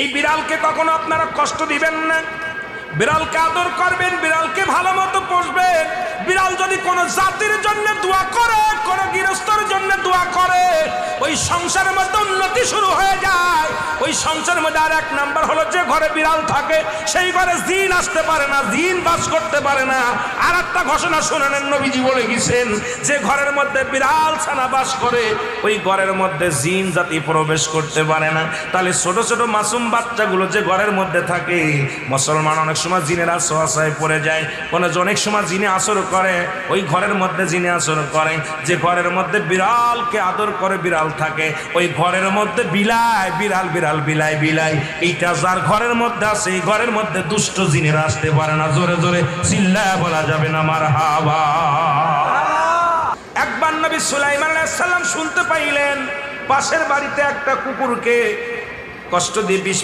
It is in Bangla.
এই বিড়ালকে কখনো আপনারা কষ্ট দিবেন না। বিড়ালকে আদর করবেন, বিড়ালকে ভালো মতো পোষবেন। বিড়াল যদি কোনো জাতির জন্য দোয়া করে, কোনো গৃহস্থর জন্য দোয়া করে, ওই সংসারের মধ্যে উন্নতি শুরু হয়ে যায়। ওই সংসারের মধ্যে আর এক নাম্বার হলো, যে ঘরে বিড়াল থাকে সেই ঘরে জিন আসতে পারে না, জিন বাস করতে পারে না। আর একটা ঘোষণা শোনেন, নবীজি বলে গেছেন, যে ঘরের মধ্যে বিড়াল ছানা বাস করে ওই ঘরের মধ্যে জিন জাতি প্রবেশ করতে পারে না। তাহলে ছোট ছোট মাসুম বাচ্চাগুলো যে ঘরের মধ্যে থাকে, মুসলমান অনেক সময় জিনের আশ্রয় পড়ে যায়, অনেক সময় জিনে আসর করে, ওই ঘরের মধ্যে জিনে আসর করে। যে ঘরের মধ্যে বিড়ালকে আদর করে বিড়াল থাকে, ওই ঘরের মধ্যে বিলাই বিড়াল বিড়াল বিলাই বিলাই, এইটা যার ঘরের মধ্যে আছে এই ঘরের মধ্যে দুষ্ট জিনেরা আসতে পারে না। জোরে জোরে চিল্লায় বলা যাবে না মারহাবা। একবার নবী সুলাইমান আলাইহিস সালাম শুনতে পাইলেন পাশের বাড়িতে একটা কুকুরকে কষ্ট দিয়ে বিষ